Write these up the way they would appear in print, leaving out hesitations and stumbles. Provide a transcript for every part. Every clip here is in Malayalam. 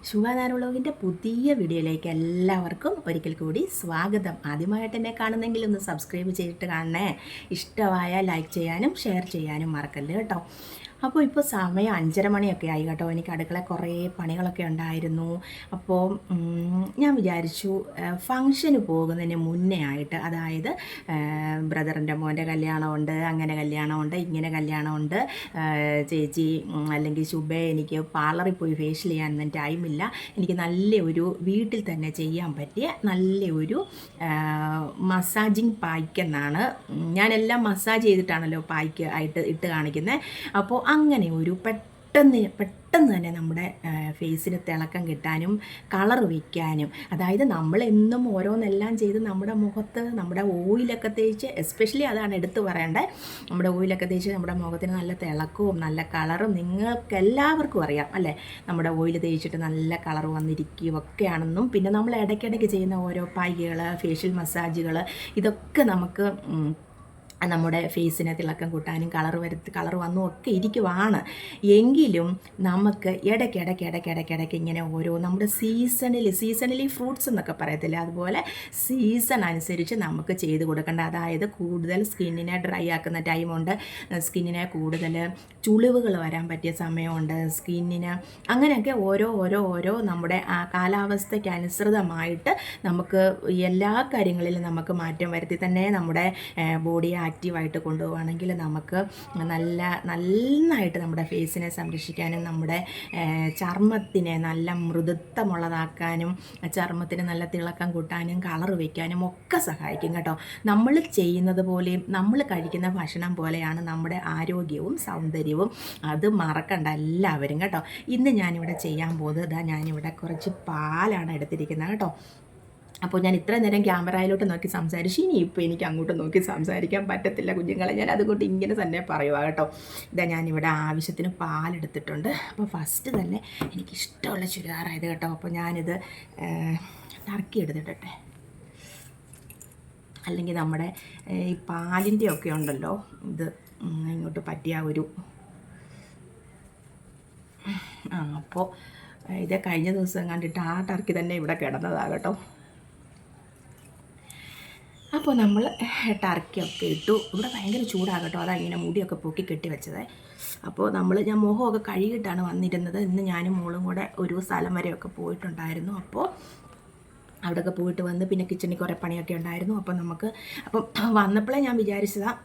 ശുഭാനാര വ്ളോഗിൻ്റെ പുതിയ വീഡിയോയിലേക്ക് എല്ലാവർക്കും ഒരിക്കൽ കൂടി സ്വാഗതം. ആദ്യമായിട്ട് എന്നെ കാണുന്നെങ്കിൽ ഒന്ന് സബ്സ്ക്രൈബ് ചെയ്തിട്ട് കാണണേ. ഇഷ്ടമായ ലൈക്ക് ചെയ്യാനും ഷെയർ ചെയ്യാനും മറക്കല്ലേ കേട്ടോ. അപ്പോൾ ഇപ്പോൾ സമയം 5:30 മണിയൊക്കെ ആയി കേട്ടോ. എനിക്ക് അടുക്കള കുറേ പണികളൊക്കെ ഉണ്ടായിരുന്നു. അപ്പോൾ ഞാൻ വിചാരിച്ചു ഫങ്ഷന് പോകുന്നതിന് മുന്നേ ആയിട്ട്, അതായത് ബ്രദറിൻ്റെ മോൻ്റെ കല്യാണമുണ്ട്, അങ്ങനെ കല്യാണമുണ്ട്, ഇങ്ങനെ കല്യാണമുണ്ട്, ചേച്ചി അല്ലെങ്കിൽ ശുഭേ എനിക്ക് പാർലറിൽ പോയി ഫേഷ്യൽ ചെയ്യാനൊന്നും ടൈമില്ല, എനിക്ക് നല്ല ഒരു വീട്ടിൽ തന്നെ ചെയ്യാൻ പറ്റിയ നല്ല ഒരു മസാജിങ് പായ്ക്ക് എന്നാണ്, ഞാനെല്ലാം മസാജ് ചെയ്തിട്ടാണല്ലോ പായ്ക്ക് ആയിട്ട് ഇട്ട് കാണിക്കുന്നത്. അപ്പോൾ അങ്ങനെ ഒരു പെട്ടെന്ന് തന്നെ നമ്മുടെ ഫേസിന് തിളക്കം കിട്ടാനും കളർ വയ്ക്കാനും, അതായത് നമ്മളെന്നും ഓരോന്നെല്ലാം ചെയ്ത് നമ്മുടെ മുഖത്ത് നമ്മുടെ ഓയിലൊക്കെ തേച്ച്, എസ്പെഷ്യലി അതാണ് എടുത്തു പറയേണ്ടത്, നമ്മുടെ ഓയിലൊക്കെ തേച്ച് നമ്മുടെ മുഖത്തിന് നല്ല തിളക്കവും നല്ല കളറും നിങ്ങൾക്കെല്ലാവർക്കും അറിയാം അല്ലേ. നമ്മുടെ ഓയിൽ തേച്ചിട്ട് നല്ല കളർ വന്നിരിക്കുകയും ഒക്കെയാണെന്നും, പിന്നെ നമ്മൾ ഇടയ്ക്കിടയ്ക്ക് ചെയ്യുന്ന ഓരോ പായ്ക്കുകൾ, ഫേഷ്യൽ മസാജുകൾ, ഇതൊക്കെ നമുക്ക് നമ്മുടെ ഫേസിനെ തിളക്കം കൂട്ടാനും കളർ വന്നും ഒക്കെ ഇരിക്കുവാണ്. എങ്കിലും നമുക്ക് ഇടയ്ക്കിടയ്ക്ക് ഇങ്ങനെ ഓരോ നമ്മുടെ സീസണലി ഫ്രൂട്ട്സ് എന്നൊക്കെ പറയത്തില്ല, അതുപോലെ സീസൺ അനുസരിച്ച് നമുക്ക് ചെയ്ത് കൊടുക്കേണ്ട, അതായത് കൂടുതൽ സ്കിന്നിനെ ഡ്രൈ ആക്കുന്ന ടൈമുണ്ട്, സ്കിന്നിനെ കൂടുതൽ ചുളിവുകൾ വരാൻ പറ്റിയ സമയമുണ്ട്, സ്കിന്നിന് അങ്ങനെയൊക്കെ ഓരോ നമ്മുടെ ആ കാലാവസ്ഥയ്ക്ക് അനുസൃതമായിട്ട് നമുക്ക് എല്ലാ കാര്യങ്ങളിലും നമുക്ക് മാറ്റം വരുത്തി തന്നെ നമ്മുടെ ബോഡിയെ ആക്റ്റീവായിട്ട് കൊണ്ടുപോവുകയാണെങ്കിൽ നമുക്ക് നന്നായിട്ട് നമ്മുടെ ഫേസിനെ സംരക്ഷിക്കാനും നമ്മുടെ ചർമ്മത്തിനെ നല്ല മൃദുത്വമുള്ളതാക്കാനും ചർമ്മത്തിന് നല്ല തിളക്കം കൂട്ടാനും കളർ വയ്ക്കാനും ഒക്കെ സഹായിക്കും കേട്ടോ. നമ്മൾ ചെയ്യുന്നത് പോലെയും നമ്മൾ കഴിക്കുന്ന ഭക്ഷണം പോലെയാണ് നമ്മുടെ ആരോഗ്യവും സൗന്ദര്യവും, അത് മറക്കണ്ട എല്ലാവരും കേട്ടോ. ഇന്ന് ഞാനിവിടെ ചെയ്യാൻ പോകുന്നത്, ഞാനിവിടെ കുറച്ച് പാലാണ് എടുത്തിരിക്കുന്നത് കേട്ടോ. അപ്പോൾ ഞാൻ ഇത്ര നേരം ക്യാമറയിലോട്ട് നോക്കി സംസാരിച്ചു, ഇനിയിപ്പോൾ എനിക്ക് അങ്ങോട്ട് നോക്കി സംസാരിക്കാൻ പറ്റത്തില്ല കുഞ്ഞുങ്ങളെ, ഞാൻ അതുകൊണ്ട് ഇങ്ങനെ തന്നെ പറയുക കേട്ടോ. ഞാനിവിടെ ആവശ്യത്തിന് പാലെടുത്തിട്ടുണ്ട്. അപ്പോൾ ഫസ്റ്റ് തന്നെ എനിക്കിഷ്ടമുള്ള ചുരിദാറായത് കേട്ടോ. അപ്പോൾ ഞാനിത് ടർക്കി എടുത്തിട്ടെ, അല്ലെങ്കിൽ നമ്മുടെ ഈ പാലിൻ്റെ ഒക്കെ ഉണ്ടല്ലോ, ഇത് ഇങ്ങോട്ട് പറ്റിയ ഒരു അപ്പോൾ ഇത് കഴിഞ്ഞ ദിവസം കണ്ടിട്ട് ആ ടർക്കി തന്നെ ഇവിടെ കിടന്നതാണ് കേട്ടോ. അപ്പോൾ നമ്മൾ ടർക്കിയൊക്കെ ഇട്ടു. ഇവിടെ ഭയങ്കര ചൂടാകട്ടോ, അതാണ് ഇങ്ങനെ മുടിയൊക്കെ പൊക്കി കെട്ടി വെച്ചത്. അപ്പോൾ ഞാൻ മുഖമൊക്കെ കഴുകിയിട്ടാണ് വന്നിരുന്നത്. ഇന്ന് ഞാനും മോളും കൂടെ ഒരു സ്ഥലം വരെയൊക്കെ പോയിട്ടുണ്ടായിരുന്നു. അപ്പോൾ അവിടെയൊക്കെ പോയിട്ട് വന്ന് പിന്നെ കിച്ചണിൽ കുറേ പണിയൊക്കെ ഉണ്ടായിരുന്നു. അപ്പം വന്നപ്പോഴേ ഞാൻ വിചാരിച്ചതാണ്,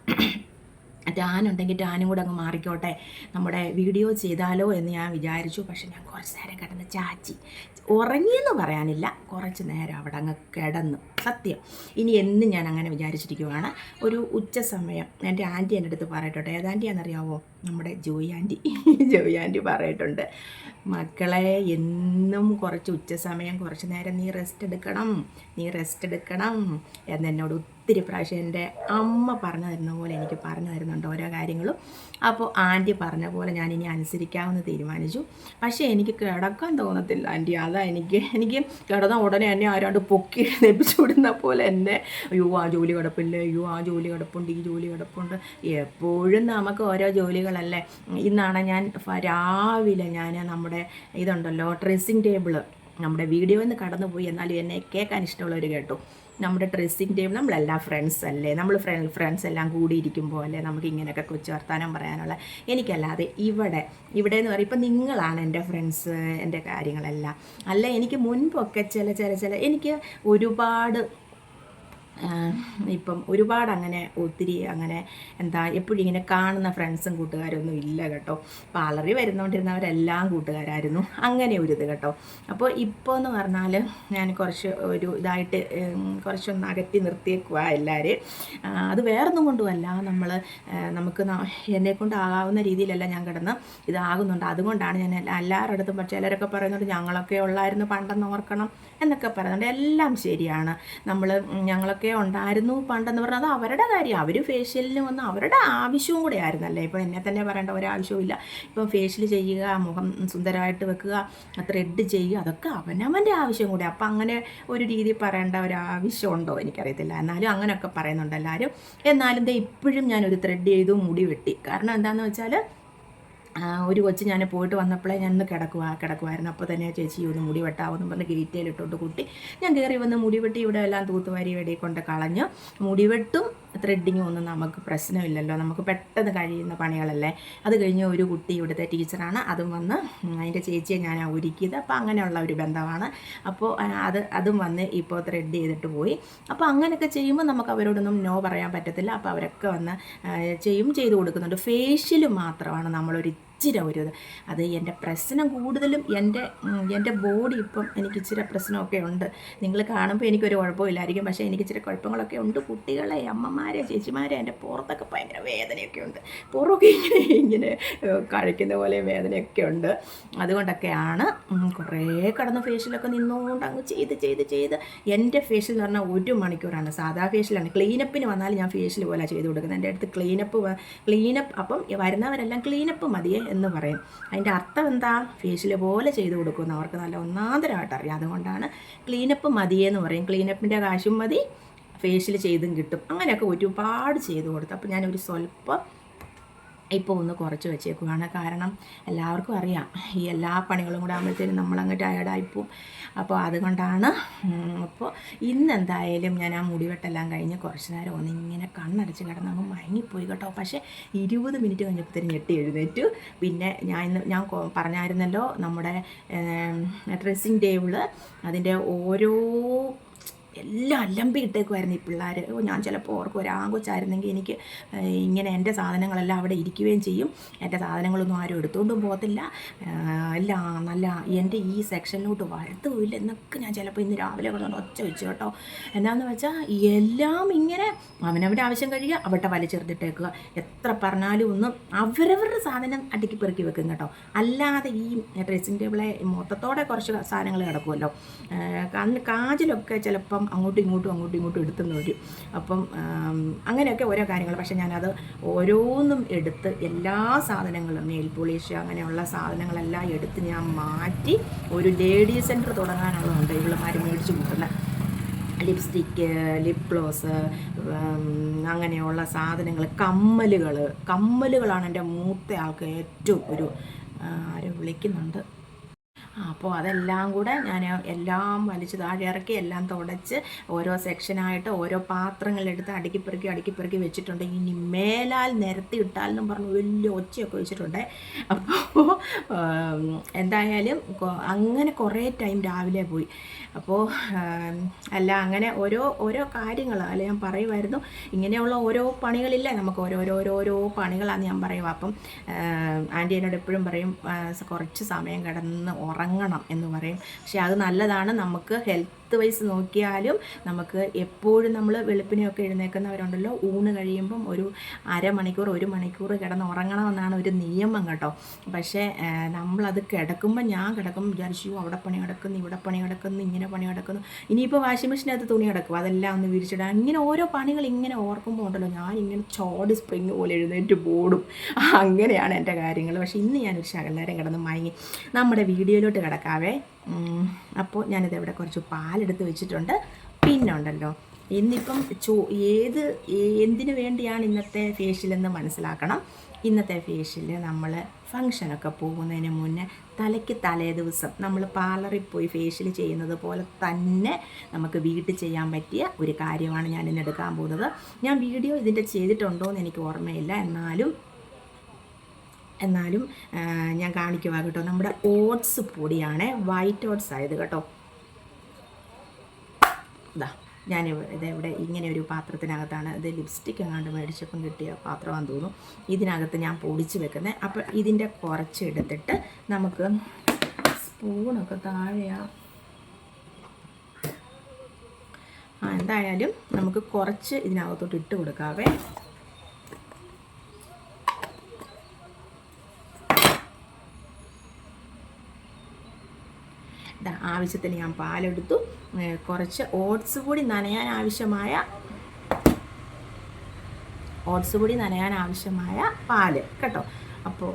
ടാനുണ്ടെങ്കിൽ ടാനും കൂടെ അങ്ങ് മാറിക്കോട്ടെ, നമ്മുടെ വീഡിയോ ചെയ്താലോ എന്ന് ഞാൻ വിചാരിച്ചു. പക്ഷെ ഞാൻ കുറച്ച് നേരം കിടന്ന് ചാച്ചി, ഉറങ്ങിയെന്ന് പറയാനില്ല, കുറച്ച് നേരം അവിടെ അങ്ങ് കിടന്നു, സത്യം. ഇനി എന്നും ഞാൻ അങ്ങനെ വിചാരിച്ചിരിക്കുവാണ്. ഒരു ഉച്ച സമയം എൻ്റെ ആൻറ്റി എൻ്റെ അടുത്ത് പറയട്ടെ, ഏതാൻറ്റിയാണെന്നറിയാവോ? നമ്മുടെ ജോയി ആൻറ്റി പറയിട്ടുണ്ട്, മക്കളെ എന്നും കുറച്ച് ഉച്ച സമയം കുറച്ച് നേരം നീ റെസ്റ്റ് എടുക്കണം എന്നെന്നോട് ഒത്തിരി പ്രാവശ്യം എൻ്റെ അമ്മ പറഞ്ഞു തരുന്ന പോലെ എനിക്ക് പറഞ്ഞു തരുന്നുണ്ട് ഓരോ കാര്യങ്ങളും. അപ്പോൾ ആൻറ്റി പറഞ്ഞ പോലെ ഞാൻ ഇനി അനുസരിക്കാമെന്ന് തീരുമാനിച്ചു. പക്ഷേ എനിക്ക് കിടക്കാൻ തോന്നത്തില്ല ആൻറ്റി, അതാ എനിക്ക് കിടന്ന ഉടനെ എന്നെ ആരാണ്ട് പൊക്കി എഴുന്നേപ്പിച്ചു വിടുന്ന പോലെ എന്നെ, അയ്യോ ആ ജോലി കിടപ്പില്ലേ, അയ്യോ ആ ജോലി കിടപ്പുണ്ട്, ഈ ജോലി കിടപ്പുണ്ട്, എപ്പോഴും നമുക്ക് ഓരോ ജോലികളല്ലേ. ഇന്നാണ് ഞാൻ രാവിലെ നമ്മുടെ ഇതുണ്ടല്ലോ ഡ്രസ്സിങ് ടേബിള്, നമ്മുടെ വീഡിയോയിൽ നിന്ന് കടന്നുപോയി, എന്നാലും എന്നെ കേൾക്കാൻ ഇഷ്ടമുള്ളവർ കേട്ടു. നമ്മുടെ ഡ്രസ്സിങ് ടേബിൾ, നമ്മളെല്ലാം ഫ്രണ്ട്സ് അല്ലേ, നമ്മൾ ഫ്രണ്ട്സ് എല്ലാം കൂടി ഇരിക്കുമ്പോൾ അല്ലേ നമുക്ക് ഇങ്ങനെയൊക്കെ കൊച്ചു വർത്താനം പറയാനുള്ള. എനിക്കല്ലാതെ ഇവിടെ എന്ന് പറയും, ഇപ്പം നിങ്ങളാണ് എൻ്റെ ഫ്രണ്ട്സ്, എൻ്റെ കാര്യങ്ങളെല്ലാം. അല്ല, എനിക്ക് മുൻപൊക്കെ ചില എനിക്ക് ഒരുപാട് അങ്ങനെ ഒത്തിരി അങ്ങനെ എപ്പോഴും ഇങ്ങനെ കാണുന്ന ഫ്രണ്ട്സും കൂട്ടുകാരൊന്നും ഇല്ല കേട്ടോ. പാർലറിൽ വരുന്നോണ്ടിരുന്നവരെല്ലാം കൂട്ടുകാരായിരുന്നു, അങ്ങനെ ഒരു ഇത് കേട്ടോ. അപ്പോൾ ഇപ്പോൾ എന്ന് പറഞ്ഞാൽ ഞാൻ കുറച്ച് ഒരു ഇതായിട്ട് കുറച്ചൊന്ന് അകറ്റി നിർത്തിയേക്കുക എല്ലാവരെയും. അത് വേറൊന്നും കൊണ്ടുമല്ല, നമുക്ക് എന്നെക്കൊണ്ട് ആകാവുന്ന രീതിയിലല്ല ഞാൻ കിടന്ന് ഇതാകുന്നുണ്ട്. അതുകൊണ്ടാണ് ഞാൻ എല്ലാവരുടെ അടുത്തും, ചിലരൊക്കെ പറയുന്നുണ്ട് ഞങ്ങളൊക്കെ ഉള്ളായിരുന്നു പണ്ടെന്ന് ഓർക്കണം എന്നൊക്കെ പറയുന്നുണ്ട്. എല്ലാം ശരിയാണ്. ഞങ്ങളൊക്കെ ഉണ്ടായിരുന്നു പണ്ടെന്ന് പറഞ്ഞാൽ അത് അവരുടെ കാര്യം, അവർ ഫേഷ്യലിന് വന്ന് അവരുടെ ആവശ്യവും കൂടെ ആയിരുന്നല്ലേ. ഇപ്പോൾ എന്നെ തന്നെ പറയേണ്ട ഒരാവശ്യവുമില്ല. ഇപ്പം ഫേഷ്യൽ ചെയ്യുക, മുഖം സുന്ദരമായിട്ട് വെക്കുക, ത്രെഡ് ചെയ്യുക, അതൊക്കെ അവനവൻ്റെ ആവശ്യം കൂടെ. അപ്പം അങ്ങനെ ഒരു രീതി പറയേണ്ട ഒരാവശ്യമുണ്ടോ എനിക്കറിയത്തില്ല, എന്നാലും അങ്ങനെയൊക്കെ പറയുന്നുണ്ട് എല്ലാവരും. എന്നാലും ഇപ്പോഴും ഞാനൊരു ത്രെഡ് ചെയ്തു മുടി വെട്ടി. കാരണം എന്താണെന്ന് വെച്ചാൽ ഒരു കൊച്ച് ഞാൻ പോയിട്ട് വന്നപ്പോഴേ ഞാൻ ഒന്ന് കിടക്കുമായിരുന്നു. അപ്പോൾ തന്നെ ചേച്ചി ഒന്ന് മുടി വെട്ടാമെന്ന് പറഞ്ഞ് ഗേറ്റിലിട്ടോണ്ട് കുട്ടി ഞാൻ കയറി വന്ന് മുടി വെട്ടി ഇവിടെ എല്ലാം തൂത്തുവാരി വെടി കൊണ്ട് കളഞ്ഞു. മുടിവെട്ടും ത്രെഡിങ്ങും ഒന്നും നമുക്ക് പ്രശ്നമില്ലല്ലോ, നമുക്ക് പെട്ടെന്ന് കഴിയുന്ന പണികളല്ലേ. അത് കഴിഞ്ഞ് ഒരു കുട്ടി ഇവിടുത്തെ ടീച്ചറാണ്, അതും വന്ന് അതിൻ്റെ ചേച്ചിയെ ഞാൻ ഒരുക്കിയത്. അപ്പോൾ അങ്ങനെയുള്ള ഒരു ബന്ധമാണ്. അപ്പോൾ അതും വന്ന് ഇപ്പോൾ ത്രെഡ് ചെയ്തിട്ട് പോയി. അപ്പോൾ അങ്ങനെയൊക്കെ ചെയ്യുമ്പോൾ നമുക്ക് അവരോടൊന്നും നോ പറയാൻ പറ്റത്തില്ല. അപ്പോൾ അവരൊക്കെ വന്ന് ചെയ്തു കൊടുക്കുന്നുണ്ട്. ഫേഷ്യൽ മാത്രമാണ് നമ്മളൊരു ഇച്ചിരി ഒരു അത് എൻ്റെ പ്രശ്നം കൂടുതലും എൻ്റെ ബോഡി ഇപ്പം എനിക്ക് ഇച്ചിരി പ്രശ്നമൊക്കെ ഉണ്ട്. നിങ്ങൾ കാണുമ്പോൾ എനിക്കൊരു കുഴപ്പമില്ലായിരിക്കും, പക്ഷേ എനിക്ക് ഇച്ചിരി കുഴപ്പങ്ങളൊക്കെ ഉണ്ട്. കുട്ടികളെ, അമ്മമാരെ, ചേച്ചിമാരെ, എൻ്റെ പുറത്തൊക്കെ ഭയങ്കര വേദനയൊക്കെ ഉണ്ട്. പുറമൊക്കെ ഇങ്ങനെ കഴിക്കുന്ന പോലെ വേദനയൊക്കെ ഉണ്ട്. അതുകൊണ്ടൊക്കെയാണ് കുറേ കടന്ന് ഫേഷ്യലൊക്കെ നിന്നുകൊണ്ട് അങ്ങ് ചെയ്ത് എൻ്റെ ഫേഷ്യൽ എന്ന് പറഞ്ഞാൽ 1 മണിക്കൂറാണ്. സാധാ ഫേഷ്യലാണ്. ക്ലീനപ്പിന് വന്നാൽ ഞാൻ ഫേഷ്യൽ പോലെ ചെയ്ത് കൊടുക്കുന്നത്. എൻ്റെ അടുത്ത് ക്ലീനപ്പ് അപ്പം വരുന്നവരെല്ലാം ക്ലീനപ്പ് മതിയേ എന്ന് പറയും. അതിൻ്റെ അർത്ഥം എന്താ? ഫേഷ്യൽ പോലെ ചെയ്ത് കൊടുക്കുന്നു. അവർക്ക് നല്ല ഒന്നാന്തരമായിട്ട് അറിയാം. അതുകൊണ്ടാണ് ക്ലീനപ്പ് മതിയെന്ന് പറയും. ക്ലീനപ്പിൻ്റെ കാശും മതി, ഫേഷ്യൽ ചെയ്തും കിട്ടും. അങ്ങനെയൊക്കെ ഒരുപാട് ചെയ്ത് കൊടുത്തു. അപ്പോൾ ഞാനൊരു സ്വല്പം ഇപ്പോൾ ഒന്ന് കുറച്ച് വെച്ചേക്കുകയാണ്. കാരണം എല്ലാവർക്കും അറിയാം ഈ എല്ലാ പണികളും കൂടെ ആകുമ്പോഴത്തേനും നമ്മളങ്ങ് ടയർഡായിപ്പോവും. അപ്പോൾ അതുകൊണ്ടാണ്. അപ്പോൾ ഇന്നെന്തായാലും ഞാൻ ആ മുടിവെട്ടെല്ലാം കഴിഞ്ഞ് കുറച്ച് നേരം ഒന്നിങ്ങനെ കണ്ണടച്ച് കിടന്നങ്ങ് മയങ്ങിപ്പോയി കേട്ടോ. പക്ഷേ 20 മിനിറ്റ് കഴിഞ്ഞപ്പോഴത്തേനും ഞെട്ടി എഴുന്നേറ്റു. പിന്നെ ഞാൻ പറഞ്ഞായിരുന്നല്ലോ നമ്മുടെ ഡ്രസ്സിങ് ടേബിള് അതിൻ്റെ ഓരോ എല്ലാം അലമ്പി ഇട്ടേക്കുമായിരുന്നു ഈ പിള്ളേർ. ഞാൻ ചിലപ്പോൾ ഓർക്കും ഒരാങ്കൊച്ചായിരുന്നെങ്കിൽ എനിക്ക് ഇങ്ങനെ എൻ്റെ സാധനങ്ങളെല്ലാം അവിടെ ഇരിക്കുകയും ചെയ്യും. എൻ്റെ സാധനങ്ങളൊന്നും ആരും എടുത്തുകൊണ്ടും പോകത്തില്ല. എല്ലാം നല്ല എൻ്റെ ഈ സെക്ഷനിലോട്ട് വരത്തുമില്ല എന്നൊക്കെ ഞാൻ ചിലപ്പോൾ ഇന്ന് രാവിലെ കൊണ്ട് ഒച്ച വെച്ചു കേട്ടോ. എന്നാന്ന് വെച്ചാൽ എല്ലാം ഇങ്ങനെ അവനവൻ്റെ ആവശ്യം കഴിയുക, അവിടെ വലിച്ചെറുതിട്ടേക്കുക. എത്ര പറഞ്ഞാലും ഒന്നും അവരവരുടെ സാധനം അടുക്കി പെറുക്കി വെക്കും കേട്ടോ. അല്ലാതെ ഈ ഡ്രസ്സിങ് ടേബിളെ മൊത്തത്തോടെ കുറച്ച് സാധനങ്ങൾ കിടക്കുമല്ലോ. കാജിലൊക്കെ ചിലപ്പം അങ്ങോട്ടും ഇങ്ങോട്ടും എടുത്തുനിന്ന് വരും. അപ്പം അങ്ങനെയൊക്കെ ഓരോ കാര്യങ്ങൾ. പക്ഷേ ഞാനത് ഓരോന്നും എടുത്ത് എല്ലാ സാധനങ്ങളും നെയിൽ പോളിഷ് അങ്ങനെയുള്ള സാധനങ്ങളെല്ലാം എടുത്ത് ഞാൻ മാറ്റി ഒരു ലേഡീസ് സെൻറ്റർ തുടങ്ങാനുള്ളതുണ്ട്. ഇവളുമാർ മേടിച്ച് കൂട്ടുന്ന ലിപ്സ്റ്റിക്ക്, ലിപ് ഗ്ലോസ്, അങ്ങനെയുള്ള സാധനങ്ങൾ, കമ്മലുകളാണ് എൻ്റെ മൂത്ത ആൾക്ക് ഏറ്റവും ഒരു ആരും വിളിക്കുന്നുണ്ട്. അപ്പോൾ അതെല്ലാം കൂടെ ഞാൻ എല്ലാം വലിച്ച് താഴെ ഇറക്കി എല്ലാം തുടച്ച് ഓരോ സെക്ഷനായിട്ട് ഓരോ പാത്രങ്ങളെടുത്ത് അടുക്കിപ്പെറുക്കി വെച്ചിട്ടുണ്ട്. ഇനി മേലാൽ നിരത്തി ഇട്ടാലെന്നും പറഞ്ഞ് വലിയ ഒച്ചയൊക്കെ വെച്ചിട്ടുണ്ട്. അപ്പോൾ എന്തായാലും അങ്ങനെ കുറേ ടൈം രാവിലെ പോയി. അപ്പോൾ അല്ല അങ്ങനെ ഓരോ കാര്യങ്ങൾ അല്ല ഞാൻ പറയുമായിരുന്നു. ഇങ്ങനെയുള്ള ഓരോ പണികളില്ല നമുക്ക് ഓരോ പണികളാണ് ഞാൻ പറയുക. അപ്പം ആൻറ്റി എന്നോട് എപ്പോഴും പറയും കുറച്ച് സമയം കിടന്ന് ഉറങ്ങണം എന്ന് പറയും. പക്ഷേ അത് നല്ലതാണ്. നമുക്ക് ഹെൽത്ത് വൈസ് നോക്കിയാലും നമുക്ക് എപ്പോഴും നമ്മൾ വെളുപ്പിനെയൊക്കെ എഴുന്നേൽക്കുന്നവരുണ്ടല്ലോ, ഊണ് കഴിയുമ്പം ഒരു അരമണിക്കൂർ 1 മണിക്കൂർ കിടന്ന് ഉറങ്ങണമെന്നാണ് ഒരു നിയമം കേട്ടോ. പക്ഷേ നമ്മളത് ഞാൻ കിടക്കുമ്പോൾ വിചാരിച്ചു അവിടെ പണി കിടക്കുന്നു, ഇവിടെ പണി കിടക്കുന്നു, ഇങ്ങനെ പണി കിടക്കുന്നു. ഇനിയിപ്പോൾ വാഷിംഗ് മെഷീനകത്ത് തുണി കിടക്കും, അതെല്ലാം ഒന്ന് വിരിച്ചിടാൻ. ഇങ്ങനെ ഓരോ പണികൾ ഇങ്ങനെ ഓർക്കുമ്പോൾ ഉണ്ടല്ലോ ഞാനിങ്ങനെ ചോടി സ്പ്രിങ് പോലെ എഴുന്നേറ്റ് പോടും. അങ്ങനെയാണ് എൻ്റെ കാര്യങ്ങൾ. പക്ഷേ ഇന്ന് ഞാനൊരു ശകലം കിടന്ന് മയങ്ങി. നമ്മുടെ വീഡിയോയിലോട്ട് കിടക്കാവേ. അപ്പോൾ ഞാനിതവിടെ കുറച്ച് പാലെടുത്ത് വെച്ചിട്ടുണ്ട്. പിന്നെ ഉണ്ടല്ലോ ഇന്നിപ്പം എന്തിനു വേണ്ടിയാണ് ഇന്നത്തെ ഫേഷ്യലെന്ന് മനസ്സിലാക്കണം. ഇന്നത്തെ ഫേഷ്യൽ നമ്മൾ ഫങ്ഷനൊക്കെ പോകുന്നതിന് മുന്നേ തലയ്ക്ക് തലേ ദിവസം നമ്മൾ പാർലറിൽ പോയി ഫേഷ്യൽ ചെയ്യുന്നത് പോലെ തന്നെ നമുക്ക് വീട്ടിൽ ചെയ്യാൻ പറ്റിയ ഒരു കാര്യമാണ് ഞാൻ ഇന്ന് എടുക്കാൻ പോകുന്നത്. ഞാൻ വീഡിയോ ഇതിൻ്റെ ചെയ്തിട്ടുണ്ടോ എന്ന് എനിക്ക് ഓർമ്മയില്ല, എന്നാലും ഞാൻ കാണിക്കുക കേട്ടോ. നമ്മുടെ ഓട്സ് പൊടിയാണ്, വൈറ്റ് ഓട്സ് ആയത് കേട്ടോ. ഞാൻ ഇതെവിടെ ഇങ്ങനെ ഒരു പാത്രത്തിനകത്താണ്. ഇത് ലിപ്സ്റ്റിക് എങ്ങാണ്ട് മേടിച്ചപ്പം കിട്ടിയ പാത്രമാണെന്ന് തോന്നുന്നു. ഇതിനകത്ത് ഞാൻ പൊടിച്ച് വെക്കുന്നത്. അപ്പോൾ ഇതിൻ്റെ കുറച്ച് എടുത്തിട്ട് നമുക്ക് സ്പൂണൊക്കെ താഴെയാണ്. എന്തായാലും നമുക്ക് കുറച്ച് ഇതിനകത്തോട്ട് ഇട്ട് കൊടുക്കാവേ. ആവശ്യത്തിന് ഞാൻ പാലെടുത്തു. കുറച്ച് ഓട്സ് പൊടി നനയാൻ ആവശ്യമായ പാല് കേട്ടോ. അപ്പോൾ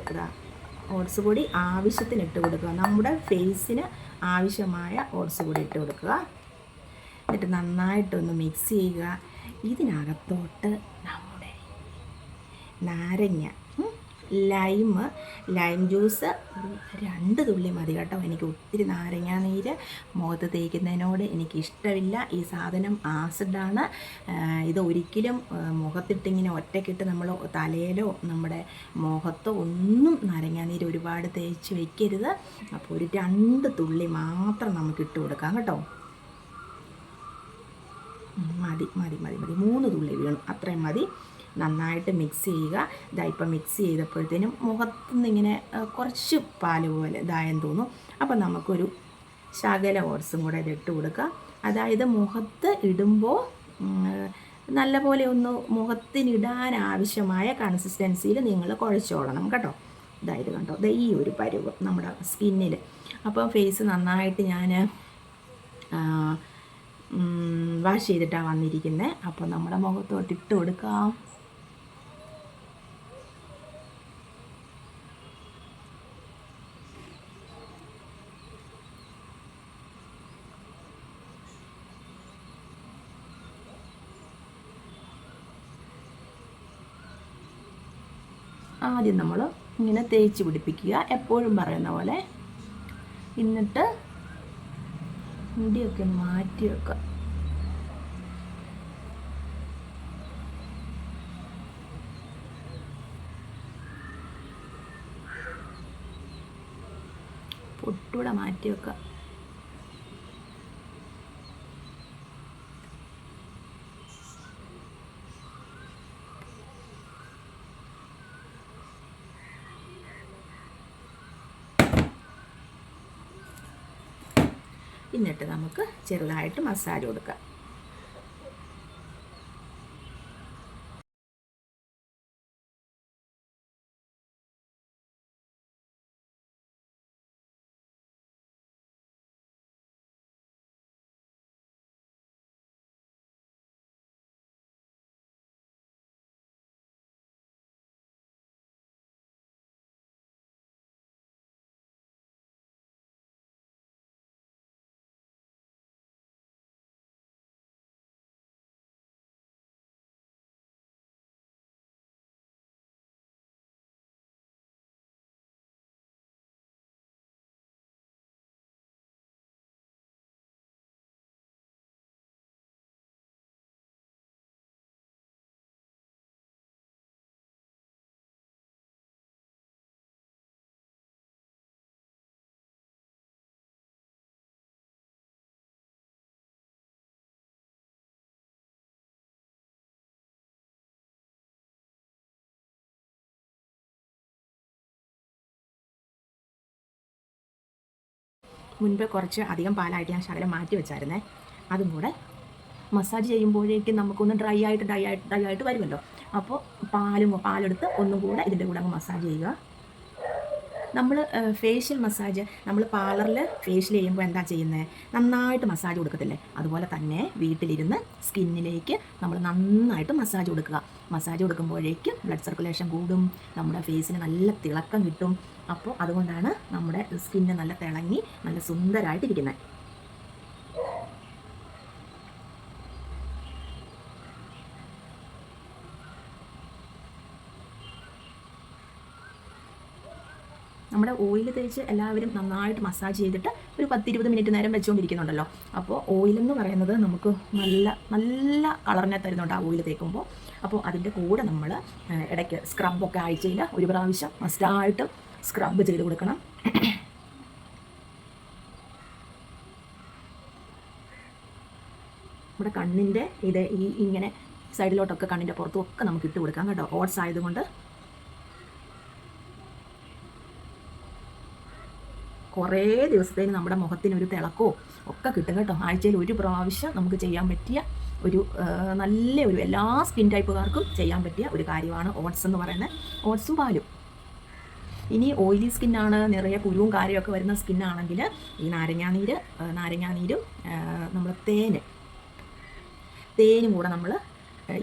ഓട്സ് പൊടി ആവശ്യത്തിന് ഇട്ട് കൊടുക്കുക. നമ്മുടെ ഫേസിന് ആവശ്യമായ ഓട്സ് പൊടി ഇട്ട് കൊടുക്കുക. എന്നിട്ട് നന്നായിട്ടൊന്ന് മിക്സ് ചെയ്യുക. ഇതിനകത്തോട്ട് നമ്മുടെ നാരങ്ങ ലൈം ജ്യൂസ് ഒരു 2 തുള്ളി മതി കേട്ടോ. എനിക്ക് ഒത്തിരി നാരങ്ങാനീര് മുഖത്ത് തേക്കുന്നതിനോട് എനിക്കിഷ്ടമില്ല. ഈ സാധനം ആസിഡാണ്. ഇത് ഒരിക്കലും മുഖത്തിട്ടിങ്ങനെ ഒറ്റയ്ക്കിട്ട് നമ്മൾ തലയിലോ നമ്മുടെ മുഖത്തോ ഒന്നും നാരങ്ങാനീര് ഒരുപാട് തേച്ച് വയ്ക്കരുത്. അപ്പോൾ ഒരു 2 തുള്ളി മാത്രം നമുക്ക് ഇട്ട് കൊടുക്കാം കേട്ടോ. മതി മതി മതി മതി 3 തുള്ളി വീണു, അത്രയും മതി. നന്നായിട്ട് മിക്സ് ചെയ്യുക. ഇപ്പം മിക്സ് ചെയ്തപ്പോഴത്തേനും മുഖത്തുനിന്ന് ഇങ്ങനെ കുറച്ച് പാല് പോലെ ഇതായെന്ന് തോന്നും. അപ്പം നമുക്കൊരു ശകല ഓട്സും കൂടെ ഇതിട്ട് കൊടുക്കുക. അതായത് മുഖത്ത് ഇടുമ്പോൾ നല്ലപോലെ ഒന്ന് മുഖത്തിനിടാൻ ആവശ്യമായ കൺസിസ്റ്റൻസിയിൽ നിങ്ങൾ കുഴച്ചോളണം കേട്ടോ. ഇതായത് കണ്ടോ, ഈ ഒരു പരുവ് നമ്മുടെ സ്കിന്നിൽ. അപ്പോൾ ഫേസ് നന്നായിട്ട് ഞാൻ വാഷ് ചെയ്തിട്ടാണ് വന്നിരിക്കുന്നത്. അപ്പോൾ നമ്മുടെ മുഖത്തോട്ട് ഇട്ട് കൊടുക്കാം. ആദ്യം നമ്മൾ ഇങ്ങനെ തേച്ച് പിടിപ്പിക്കുക, എപ്പോഴും പറയുന്ന പോലെ. എന്നിട്ട് മുടിയൊക്കെ ഒന്ന് മാറ്റി വെക്കുക. പൊട്ടൂടെ മാറ്റി വെക്കുക. എന്നിട്ട് നമുക്ക് ചെറുതായിട്ട് മസാജ് കൊടുക്കാം. മുൻപ് കുറച്ച് അധികം പാലായിട്ട് ഞാൻ ശകലം മാറ്റി വെച്ചായിരുന്നേ. അതും കൂടെ മസാജ് ചെയ്യുമ്പോഴേക്കും നമുക്കൊന്ന് ഡ്രൈ ആയിട്ട് വരുമല്ലോ. അപ്പോൾ പാലെടുത്ത് ഒന്നും കൂടെ ഇതിൻ്റെ കൂടെ അങ്ങ് മസാജ് ചെയ്യുക. നമ്മൾ ഫേഷ്യൽ മസാജ് നമ്മൾ പാർലറിൽ ഫേഷ്യൽ ചെയ്യുമ്പോൾ എന്താ ചെയ്യുന്നത്, നന്നായിട്ട് മസാജ് കൊടുക്കത്തില്ലേ, അതുപോലെ തന്നെ വീട്ടിലിരുന്ന് സ്കിന്നിലേക്ക് നമ്മൾ നന്നായിട്ട് മസാജ് കൊടുക്കുക. മസാജ് കൊടുക്കുമ്പോഴേക്കും ബ്ലഡ് സർക്കുലേഷൻ കൂടും, നമ്മുടെ ഫേസിന് നല്ല തിളക്കം കിട്ടും. അപ്പോൾ അതുകൊണ്ടാണ് നമ്മുടെ സ്കിന്ന് നല്ല തിളങ്ങി നല്ല സുന്ദരമായിട്ടിരിക്കുന്നത്. നമ്മുടെ ഓയിൽ തേച്ച് എല്ലാവരും നന്നായിട്ട് മസാജ് ചെയ്തിട്ട് ഒരു 10-20 മിനിറ്റ് നേരം വെച്ചുകൊണ്ടിരിക്കുന്നുണ്ടല്ലോ. അപ്പോൾ ഓയിലെന്ന് പറയുന്നത് നമുക്ക് നല്ല നല്ല കളറിനെ തരുന്നുണ്ട് ആ ഓയിൽ തേക്കുമ്പോൾ. അപ്പോൾ അതിൻ്റെ കൂടെ നമ്മൾ ഇടയ്ക്ക് സ്ക്രബൊക്കെ ആഴ്ചയിൽ ഒരു പ്രാവശ്യം മസ്റ്റായിട്ടും സ്ക്രബ് ചെയ്ത് കൊടുക്കണം. നമ്മുടെ കണ്ണിൻ്റെ ഇങ്ങനെ സൈഡിലോട്ടൊക്കെ കണ്ണിൻ്റെ പുറത്തും ഒക്കെ നമുക്ക് ഇട്ട് കൊടുക്കാം കേട്ടോ, ഓട്സ് ആയതുകൊണ്ട്. കുറേ ദിവസത്തേന് നമ്മുടെ മുഖത്തിനൊരു തിളക്കോ ഒക്കെ കിട്ടും കേട്ടോ. ആഴ്ചയിൽ ഒരു പ്രാവശ്യം നമുക്ക് ചെയ്യാൻ പറ്റിയ ഒരു എല്ലാ സ്കിൻ ടൈപ്പുകാർക്കും ചെയ്യാൻ പറ്റിയ ഒരു കാര്യമാണ് ഓട്സ് എന്ന് പറയുന്നത്, ഓട്സും പാലും. ഇനി ഓയിലി സ്കിന്നാണ്, നിറയെ കുരുവും കാര്യമൊക്കെ വരുന്ന സ്കിന്നാണെങ്കിൽ ഈ നാരങ്ങാനീരും നമ്മൾ തേനും കൂടെ നമ്മൾ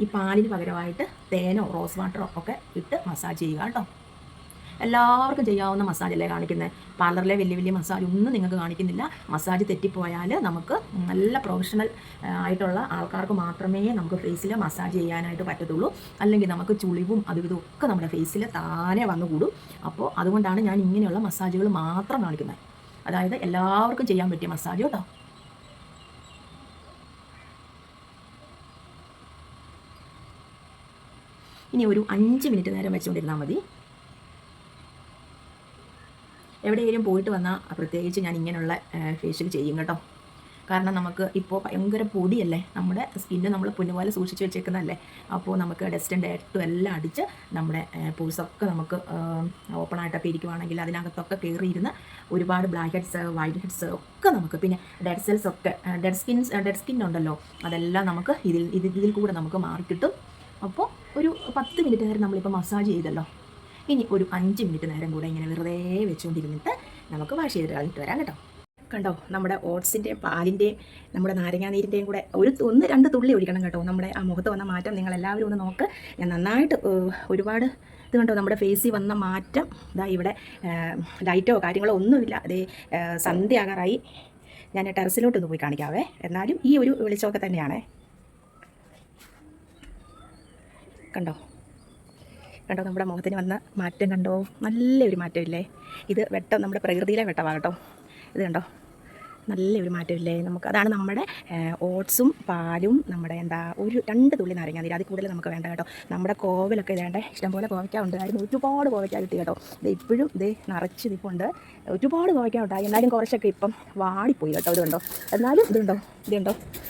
ഈ പാലിന് പകരമായിട്ട് തേനോ റോസ് വാട്ടറോ ഒക്കെ ഇട്ട് മസാജ് ചെയ്യുക കേട്ടോ. എല്ലാവർക്കും ചെയ്യാവുന്ന മസാജല്ലേ കാണിക്കുന്നത്. പാർലറിലെ വലിയ വലിയ മസാജ് ഒന്നും നിങ്ങൾക്ക് കാണിക്കുന്നില്ല. മസാജ് തെറ്റിപ്പോയാൽ നമുക്ക് നല്ല പ്രൊഫഷണൽ ആയിട്ടുള്ള ആൾക്കാർക്ക് മാത്രമേ നമുക്ക് ഫേസിൽ മസാജ് ചെയ്യാനായിട്ട് പറ്റത്തുള്ളൂ. അല്ലെങ്കിൽ നമുക്ക് ചുളിവും അതും ഇതും ഒക്കെ നമ്മുടെ ഫേസിൽ താനെ വന്നുകൂടും. അപ്പോൾ അതുകൊണ്ടാണ് ഞാൻ ഇങ്ങനെയുള്ള മസാജുകൾ മാത്രം കാണിക്കുന്നത്. അതായത് എല്ലാവർക്കും ചെയ്യാൻ പറ്റിയ മസാജ് കേട്ടോ. ഇനി ഒരു 5 മിനിറ്റ് നേരം വെച്ചുകൊണ്ടിരുന്നാൽ മതി. എവിടെയെങ്കിലും പോയിട്ട് വന്നാൽ പ്രത്യേകിച്ച് ഞാൻ ഇങ്ങനെയുള്ള ഫേഷ്യൽ ചെയ്യും കേട്ടോ. കാരണം നമുക്ക് ഇപ്പോൾ ഭയങ്കര പൊടിയല്ലേ, നമ്മുടെ സ്കിന്ന് നമ്മൾ പൊന്നുപോലെ സൂക്ഷിച്ച് വെച്ചേക്കുന്നതല്ലേ. അപ്പോൾ നമുക്ക് ഡസ്റ്റും ഡേറ്റും എല്ലാം അടിച്ച് നമ്മുടെ പോഴ്സൊക്കെ നമുക്ക് ഓപ്പണായിട്ടൊക്കെ ഇരിക്കുവാണെങ്കിൽ അതിനകത്തൊക്കെ കയറിയിരുന്ന് ഒരുപാട് ബ്ലാക്ക് ഹെഡ്സ് വൈറ്റ് ഹെഡ്സ് ഒക്കെ നമുക്ക്, പിന്നെ ഡെഡ് സെൽസ് ഒക്കെ ഡെഡ് സ്കിൻ ഉണ്ടല്ലോ, അതെല്ലാം നമുക്ക് ഇതിൽ കൂടെ നമുക്ക് മാറിക്കിട്ടും. അപ്പോൾ ഒരു 10 മിനിറ്റ് നേരം നമ്മളിപ്പോൾ മസാജ് ചെയ്തല്ലോ. ഇനി ഒരു 5 മിനിറ്റ് നേരം കൂടെ ഇങ്ങനെ വെറുതെ വെച്ചുകൊണ്ടിരുന്നിട്ട് നമുക്ക് വാഷ് ചെയ്ത് കളഞ്ഞിട്ട് വരാം കേട്ടോ. കണ്ടോ, നമ്മുടെ ഓട്സിൻ്റെയും പാലിൻ്റെയും നമ്മുടെ നാരങ്ങാനീരിൻ്റെയും കൂടെ 1-2 തുള്ളി ഒഴിക്കണം കേട്ടോ. നമ്മുടെ ആ മുഖത്ത് വന്ന മാറ്റം നിങ്ങളെല്ലാവരും ഒന്ന് നോക്ക്. ഞാൻ നന്നായിട്ട് ഒരുപാട് ഇത് കണ്ടോ, നമ്മുടെ ഫേസിൽ വന്ന മാറ്റം. ഇതാ ഇവിടെ ലൈറ്റോ കാര്യങ്ങളോ ഒന്നുമില്ല. അതേ സന്ധ്യ ആകാറായി. ഞാൻ ടെറസിലോട്ടൊന്ന് പോയി കാണിക്കാവേ. എന്നാലും ഈ ഒരു വെളിച്ചമൊക്കെ തന്നെയാണേ. കണ്ടോ നമ്മുടെ മുഖത്തിന് വന്ന മാറ്റം കണ്ടോ, നല്ലൊരു മാറ്റമില്ലേ. ഇത് വെട്ടം നമ്മുടെ പ്രകൃതിയിലെ വെട്ടമാണ് കേട്ടോ. ഇത് കണ്ടോ, നല്ലൊരു മാറ്റമില്ലേ നമുക്ക്. അതാണ് നമ്മുടെ ഓട്സും പാലും നമ്മുടെ ഒരു 2 തുള്ളി നാരങ്ങാനീര്, അതിൽ കൂടുതൽ നമുക്ക് വേണ്ട കേട്ടോ. നമ്മുടെ കോവിലൊക്കെ ഇതേണ്ട ഇഷ്ടംപോലെ കോവയ്ക്ക ഉണ്ടായിരുന്നു. ഒരുപാട് കോവയ്ക്ക കിട്ടി കേട്ടോ. ഇത് ഇപ്പോഴും നിറച്ച് ഇതിപ്പുണ്ട്. ഒരുപാട് കോവയ്ക്ക ഉണ്ടായി. എന്നാലും കുറച്ചൊക്കെ ഇപ്പം വാടിപ്പോയി കേട്ടോ. ഇതുണ്ടോ, എന്നാലും ഇതുണ്ടോ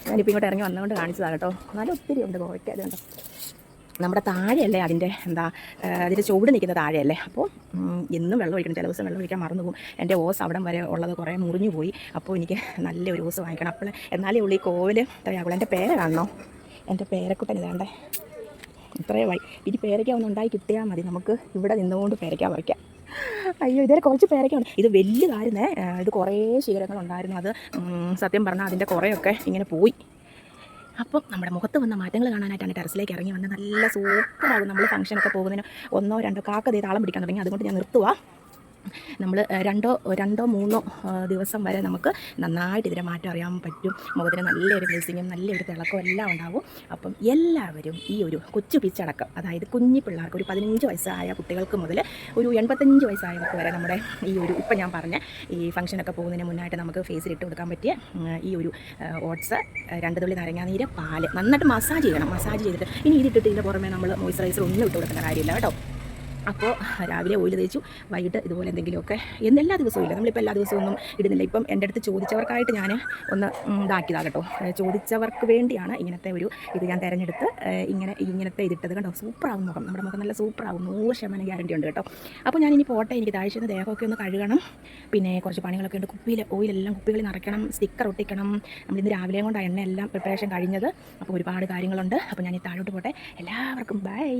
ഞാനിപ്പോൾ ഇങ്ങോട്ട് ഇറങ്ങി വന്നുകൊണ്ട് കാണിച്ചതാണ് കേട്ടോ. എന്നാലും ഒത്തിരി ഉണ്ട് കോവയ്ക്ക. ഇതുണ്ടോ, നമ്മുടെ താഴെയല്ലേ അതിൻ്റെ അതിൻ്റെ ചുവട് നിൽക്കുന്ന താഴെയല്ലേ. അപ്പോൾ എന്നും വെള്ളം ഒഴിക്കണം. ചില ദിവസം വെള്ളം ഒഴിക്കാൻ മറന്നു പോകും. എൻ്റെ ഓസ് അവിടം വരെ ഉള്ളത് കുറേ മുറിഞ്ഞു പോയി. അപ്പോൾ എനിക്ക് നല്ലൊരു ഓസ് വാങ്ങിക്കണം. അപ്പോൾ എന്നാലേ ഉള്ളൂ ഈ കോവിൽ തയ്യാകുള്ളൂ. എൻ്റെ പേര കാണണോ, എൻ്റെ പേരക്കുട്ടൻ ഇതാണ്ടേ ഇത്രയും വഴി. ഇനി പേരയ്ക്ക ഒന്ന് ഉണ്ടായി കിട്ടിയാൽ മതി. നമുക്ക് ഇവിടെ നിന്നുകൊണ്ട് പേരയ്ക്ക വയ്ക്കാം. അയ്യോ, ഇതേ കുറച്ച് പേരയ്ക്കാണ്. ഇത് വലുതായിരുന്നേ. ഇത് കുറേ ശീലങ്ങളുണ്ടായിരുന്നു. അത് സത്യം പറഞ്ഞാൽ അതിൻ്റെ കുറേയൊക്കെ ഇങ്ങനെ പോയി. അപ്പം നമ്മുടെ മുഖത്ത് വന്ന മാറ്റങ്ങൾ കാണാനായിട്ടാണ് ടെറസിലേക്ക് ഇറങ്ങി വന്നത്. നല്ല സൂപ്പറാകും. നമ്മൾ ഫംഗ്ഷനൊക്കെ പോകുന്നതിന് 1-2 കാക്ക താളം പിടിക്കാൻ തുടങ്ങി. അതുകൊണ്ട് ഞാൻ നിർത്തുക. നമ്മൾ 2-3 ദിവസം വരെ നമുക്ക് നന്നായിട്ട് ഇതിൻ്റെ മാറ്റം അറിയാൻ പറ്റും. മുഖത്തിന് നല്ലൊരു ഗ്ലേസിങ്ങും നല്ലൊരു തിളക്കവും എല്ലാം ഉണ്ടാവും. അപ്പം എല്ലാവരും ഈ ഒരു കൊച്ചു പിച്ചടക്കം, അതായത് കുഞ്ഞി പിള്ളേർക്ക് ഒരു 15 വയസ്സായ കുട്ടികൾക്ക് മുതൽ ഒരു 85 വയസ്സായവർക്ക് വരെ നമ്മുടെ ഈ ഒരു ഇപ്പം ഞാൻ പറഞ്ഞ ഈ ഫംഗ്ഷനൊക്കെ പോകുന്നതിന് മുന്നായിട്ട് നമുക്ക് ഫേസിൽ ഇട്ട് കൊടുക്കാൻ പറ്റിയ ഈ ഒരു ഓട്സ്, 2 തുള്ളി നാരങ്ങാനീര്, പാല് നന്നായിട്ട് മസാജ് ചെയ്യണം. മസാജ് ചെയ്തിട്ട് ഇനി ഇതിട്ടിട്ട് ഇതിൻ്റെ പുറമെ നമ്മൾ മോയ്സ്ചറൈസർ ഒന്നും ഇട്ട് കൊടുക്കേണ്ട കാര്യമില്ല കേട്ടോ. അപ്പോൾ രാവിലെ ഓയിൽ തേച്ചു, വൈകിട്ട് ഇതുപോലെ എന്തെങ്കിലുമൊക്കെ എല്ലാ ദിവസവും ഇല്ല. നമ്മളിപ്പോൾ എല്ലാ ദിവസവും ഒന്നും ഇടുന്നില്ല. ഇപ്പം എൻ്റെ അടുത്ത് ചോദിച്ചവർക്കായിട്ട് ഞാൻ ഒന്ന് ഇതാക്കിയതാണ് കേട്ടോ. ചോദിച്ചവർക്ക് വേണ്ടിയാണ് ഇങ്ങനത്തെ ഒരു ഇത് ഞാൻ തിരഞ്ഞെടുത്ത് ഇങ്ങനത്തെ ഇതിട്ടത്. കണ്ടോ, സൂപ്പറാകും മുഖം. നമ്മുടെ മുഖം നല്ല സൂപ്പറാകും. 100% ഗ്യാരണ്ടി ഉണ്ട് കേട്ടോ. അപ്പോൾ ഞാനിനി പോട്ടെ. എനിക്ക് താഴ്ച ദേഹമൊക്കെ ഒന്ന് കഴുകണം. പിന്നെ കുറച്ച് പണികളൊക്കെ ഉണ്ട്. ഓയിലെല്ലാം കുപ്പികളിൽ നിറയ്ക്കണം, സ്റ്റിക്കർ ഒട്ടിക്കണം. നമ്മളിന്ന് രാവിലെയും കൊണ്ട് എണ്ണ എല്ലാം പ്രിപ്പറേഷൻ കഴിഞ്ഞത്. അപ്പോൾ ഒരുപാട് കാര്യങ്ങളുണ്ട്. അപ്പോൾ ഞാൻ ഈ താഴോട്ട് പോട്ടെ. എല്ലാവർക്കും ബൈ.